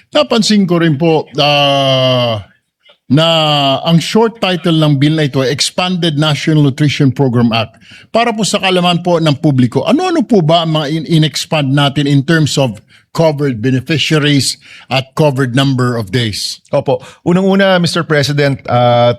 Napansin ko rin po na ang short title ng bill na ito ay Expanded National Nutrition Program Act. Para po sa kalaman po ng publiko, ano-ano po ba ang mga in-expand natin in terms of covered beneficiaries at covered number of days? Opo. Unang-una, Mr. President,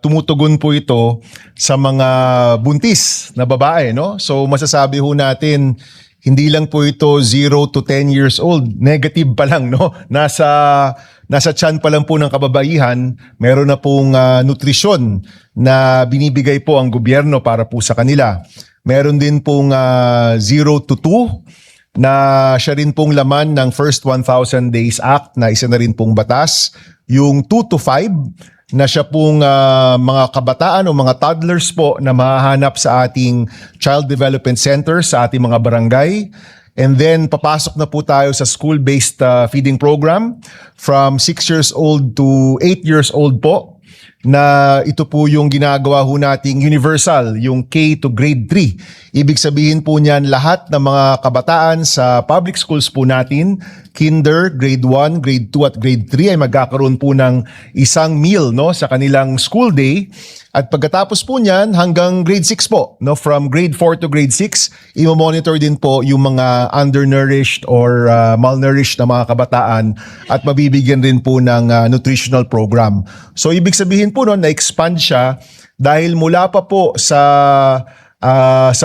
tumutugon po ito sa mga buntis na babae, no? So masasabi ho natin, hindi lang po ito 0 to 10 years old. Negative pa lang, no? Nasa tiyan pa lang po ng kababaihan, meron na pong nutrisyon na binibigay po ang gobyerno para po sa kanila. Meron din pong 0 to 2 na siya rin pong laman ng First 1,000 Days Act na isa na rin pong batas. Yung 2 to 5 na siya pong mga kabataan o mga toddlers po na mahahanap sa ating Child Development Center, sa ating mga barangay. And then papasok na po tayo sa school-based feeding program from 6 years old to 8 years old po, na ito po yung ginagawa ho nating universal, yung K to grade 3. Ibig sabihin po niyan, lahat ng mga kabataan sa public schools po natin, kinder, grade 1, grade 2 at grade 3 ay magkakaroon po ng isang meal, no, sa kanilang school day. At pagkatapos po niyan, hanggang grade 6 po, no, from grade 4 to grade 6, i-monitor din po yung mga undernourished or malnourished na mga kabataan at mabibigyan din po ng nutritional program. So ibig sabihin po noon, na-expand siya dahil mula pa po sa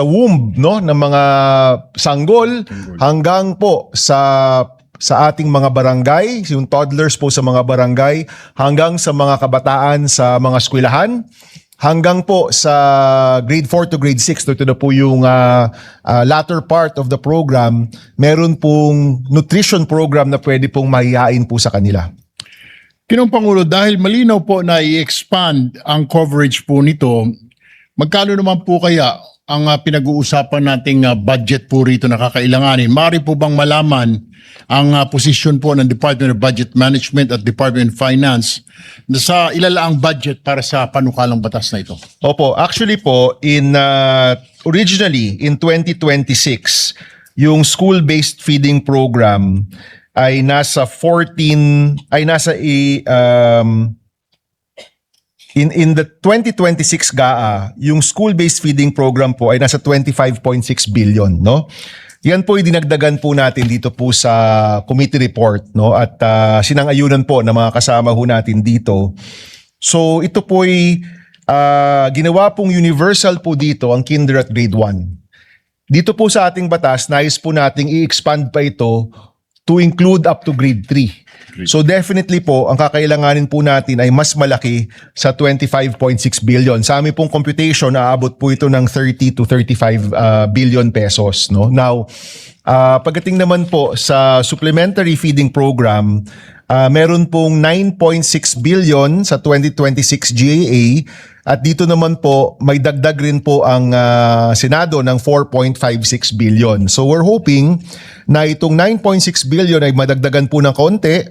womb, no, ng mga sanggol hanggang po sa ating mga barangay, yung toddlers po sa mga barangay, hanggang sa mga kabataan sa mga eskwelahan, hanggang po sa grade 4 to grade 6, ito na po yung latter part of the program, meron pong nutrition program na pwede pong mahihain po sa kanila. Kinong Pangulo, dahil malinaw po na i-expand ang coverage po nito, magkano naman po kaya ang pinag-uusapan nating budget po rito na kakailanganin? Maaari po bang malaman ang posisyon po ng Department of Budget Management at Department of Finance na sa ilalaang budget para sa panukalang batas na ito? Opo, actually po, originally in 2026, yung school-based feeding program ay nasa in the 2026 GAA, yung school-based feeding program po ay nasa 25.6 billion, no? Yan po ay dinagdagan po natin dito po sa committee report, no? At sinang-ayunan po ng mga kasama ho natin dito. So ito po ay ginawa pong universal po dito ang kinder at grade 1. Dito po sa ating batas, nais po nating i-expand pa ito to include up to grade 3. So definitely po, ang kakailanganin po natin ay mas malaki sa 25.6 billion. Sa aming pong computation, aabot po ito ng 30 to 35 billion pesos. No? Now, pagdating naman po sa supplementary feeding program, meron pong 9.6 billion sa 2026 GAA at dito naman po may dagdag rin po ang Senado ng 4.56 billion. So we're hoping na itong 9.6 billion ay madagdagan po ng konti.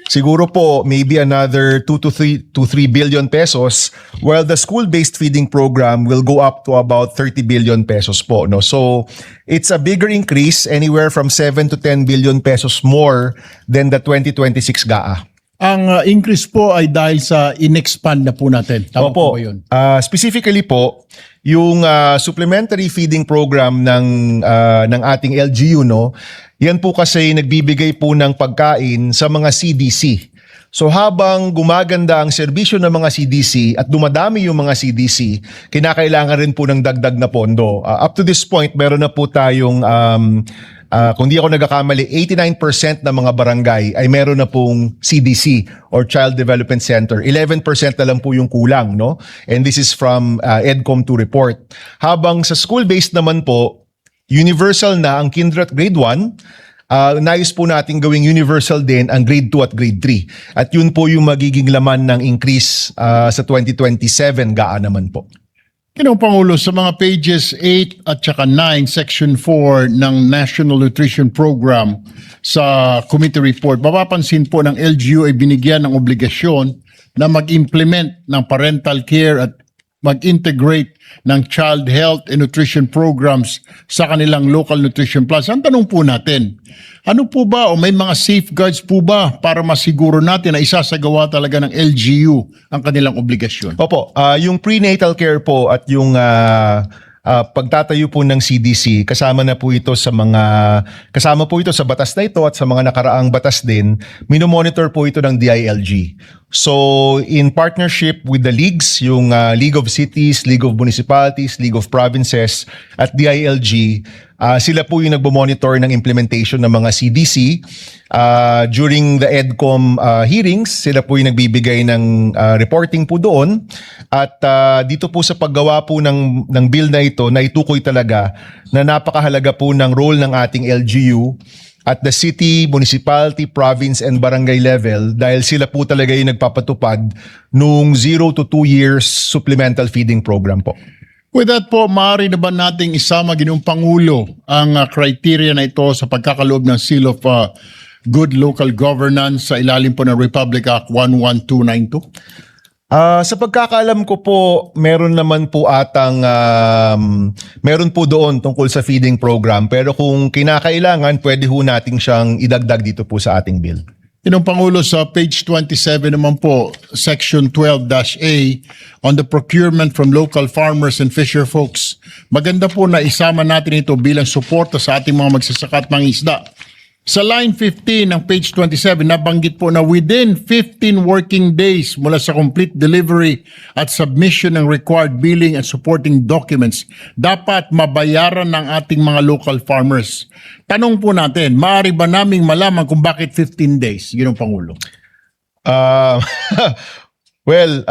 Siguro po maybe another 2 to 3 billion pesos, while the school-based feeding program will go up to about 30 billion pesos po, no? So it's a bigger increase, anywhere from 7 to 10 billion pesos more than the 2026 GAA. Ang increase po ay dahil sa in-expand na po natin. Tama po ba yun? Specifically po, yung supplementary feeding program ng ating LGU, no? Yan po kasi nagbibigay po ng pagkain sa mga CDC. So habang gumaganda ang serbisyo ng mga CDC at dumadami yung mga CDC, kinakailangan rin po ng dagdag na pondo. Up to this point, meron na po tayong kung di ako nagkakamali, 89% ng mga barangay ay meron na pong CDC or Child Development Center. 11% na lang po yung kulang, no? And this is from EDCOM2 report. Habang sa school-based naman po, universal na ang kinder at grade 1, nais po natin gawing universal din ang grade 2 at grade 3. At yun po yung magiging laman ng increase sa 2027 GAA naman po. Kinong Pangulo, sa mga pages 8 at saka 9, section 4 ng National Nutrition Program sa committee report, mapapansin po ng LGU ay binigyan ng obligasyon na mag-implement ng parental care at mag-integrate ng child health and nutrition programs sa kanilang local nutrition plans. Ang tanong po natin, ano po ba o may mga safeguards po ba para masiguro natin na isasagawa talaga ng LGU ang kanilang obligasyon? Opo, yung prenatal care po at yung pagtatayo po ng CDC, kasama po ito sa batas na ito at sa mga nakaraang batas din, minomonitor po ito ng DILG. So, in partnership with the leagues, yung League of Cities, League of Municipalities, League of Provinces, at DILG, sila po yung nagbo-monitor ng implementation ng mga CDC. During the EDCOM hearings, sila po yung nagbibigay ng reporting po doon. At dito po sa paggawa po ng bill na ito, naitukoy talaga na napakahalaga po ng role ng ating LGU at the city, municipality, province, and barangay level dahil sila po talaga yung nagpapatupad nung 0 to 2 years supplemental feeding program po. With that po, maaari na ba nating isama, Ginoong Pangulo, ang criteria na ito sa pagkakaloob ng Seal of Good Local Governance sa ilalim po ng Republic Act 11292? Sa pagkakaalam ko po, meron naman po atang, meron po doon tungkol sa feeding program. Pero kung kinakailangan, pwede ho nating siyang idagdag dito po sa ating bill. Ginoong Pangulo, sa page 27 naman po, section 12-A, on the procurement from local farmers and fisher folks. Maganda po na isama natin ito bilang suporta sa ating mga magsasaka at mangisda. Sa line 15 ng page 27, nabanggit po na within 15 working days mula sa complete delivery at submission ng required billing and supporting documents, dapat mabayaran ng ating mga local farmers. Tanong po natin, maaari ba naming malaman kung bakit 15 days, Ginoong Pangulo? Well,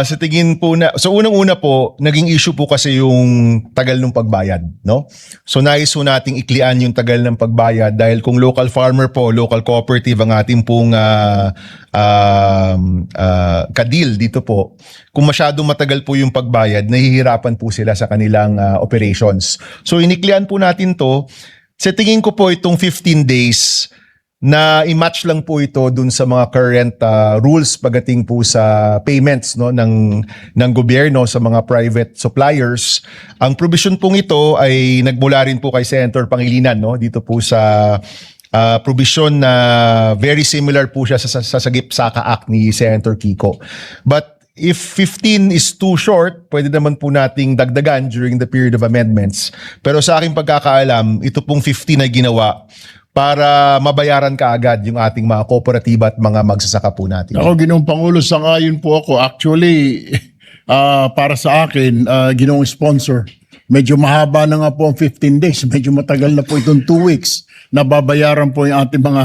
sa tingin po so unang-una po, naging issue po kasi yung tagal ng pagbayad, no? So nais po nating iklian yung tagal ng pagbayad dahil kung local farmer po, local cooperative ang ating pong kadil dito po, kung masyadong matagal po yung pagbayad, nahihirapan po sila sa kanilang operations. So iniklian po natin to. Sa tingin ko po itong 15 days na i-match lang po ito dun sa mga current rules pagdating po sa payments, no, ng gobyerno sa mga private suppliers. Ang provision pong ito ay nagmula rin po kay Senator Pangilinan, no, dito po sa provision na very similar po siya sa Sagip-Saka Act ni Senator Kiko. But if 15 is too short, pwede naman po nating dagdagan during the period of amendments. Pero sa aking pagkakaalam, ito pong 15 ay ginawa para mabayaran kaagad yung ating mga kooperatiba at mga magsasaka po natin. Ako, Ginoong Pangulo, sang-ayon po ako. Actually, para sa akin, Ginoong sponsor, medyo mahaba na nga po ang 15 days. Medyo matagal na po itong 2 weeks. Nababayaran po yung ating mga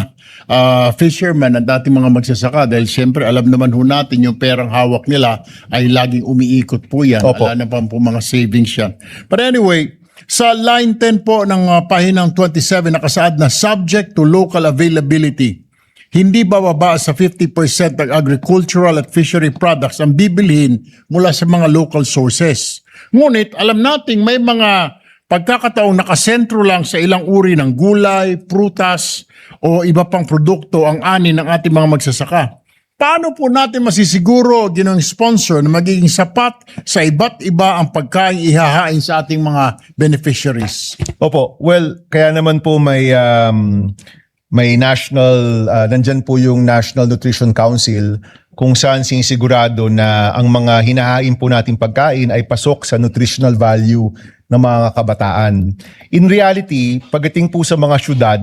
fishermen at ating mga magsasaka dahil siyempre alam naman ho natin yung perang hawak nila ay laging umiikot po yan. Opo. Wala na pa po mga savings yan. But anyway, sa line 10 po ng pahinang 27 nakasaad na subject to local availability. Hindi bababa sa 50% ng agricultural at fishery products ang bibilhin mula sa mga local sources. Ngunit alam nating may mga pagkakataong nakasentro lang sa ilang uri ng gulay, prutas o iba pang produkto ang ani ng ating mga magsasaka. Paano po natin masisiguro, Ginoong sponsor, na magiging sapat sa iba't iba ang pagkain ihahain sa ating mga beneficiaries? Opo, well, kaya naman po may national, nandyan po yung National Nutrition Council kung saan sinisigurado na ang mga hinahain po nating pagkain ay pasok sa nutritional value ng mga kabataan. In reality, pagdating po sa mga syudad,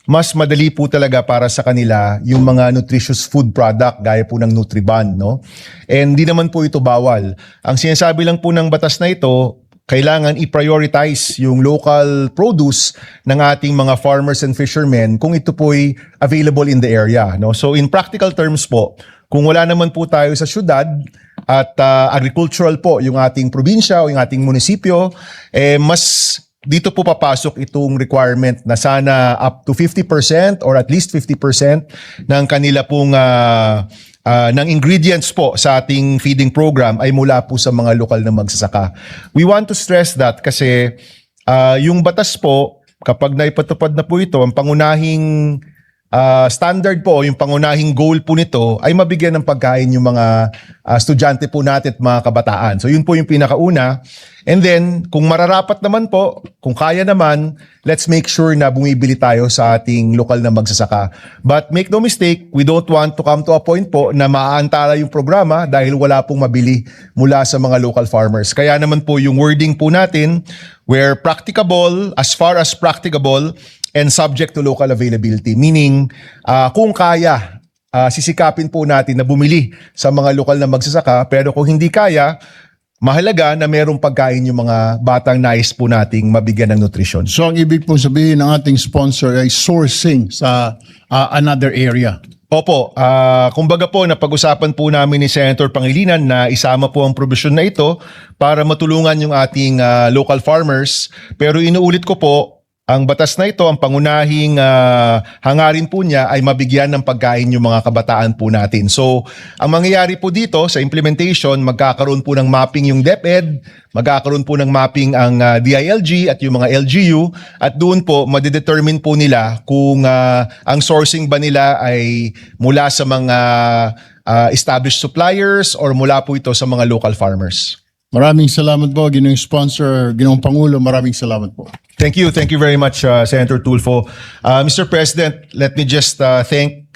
mas madali po talaga para sa kanila yung mga nutritious food product gaya po ng Nutriban, no? And di naman po ito bawal. Ang sinasabi lang po ng batas na ito, kailangan i-prioritize yung local produce ng ating mga farmers and fishermen kung ito po ay available in the area, no? So in practical terms po, kung wala naman po tayo sa syudad at agricultural po yung ating probinsya o yung ating munisipyo, mas dito po papasok itong requirement na sana up to 50% or at least 50% ng kanila pong ng ingredients po sa ating feeding program ay mula po sa mga lokal na magsasaka. We want to stress that kasi yung batas po, kapag naipatupad na po ito, ang pangunahing standard po, yung pangunahing goal po nito ay mabigyan ng pagkain yung mga estudyante po natin at mga kabataan. So yun po yung pinakauna. And then, kung mararapat naman po, kung kaya naman, let's make sure na bumibili tayo sa ating lokal na magsasaka. But make no mistake, we don't want to come to a point po na maaantala yung programa dahil wala pong mabili mula sa mga local farmers. Kaya naman po yung wording po natin, where practicable, as far as practicable, and subject to local availability. Meaning, kung kaya, sisikapin po natin na bumili sa mga lokal na magsasaka, pero kung hindi kaya, mahalaga na merong pagkain yung mga batang nais po nating mabigyan ng nutrisyon. So ang ibig pong sabihin ng ating sponsor ay sourcing sa another area. Opo, kumbaga po napag-usapan po namin ni Senator Pangilinan na isama po ang probisyon na ito para matulungan yung ating local farmers. Pero inuulit ko po, ang batas na ito, ang pangunahing hangarin po niya ay mabigyan ng pagkain yung mga kabataan po natin. So, ang mangyayari po dito sa implementation, magkakaroon po ng mapping yung DepEd, magkakaroon po ng mapping ang DILG at yung mga LGU, at doon po madedetermine po nila kung ang sourcing ba nila ay mula sa mga established suppliers or mula po ito sa mga local farmers. Maraming salamat po, Ginoong Sponsor, Ginoong Pangulo, maraming salamat po. Thank you very much, Senator Tulfo. Mr. President, let me just thank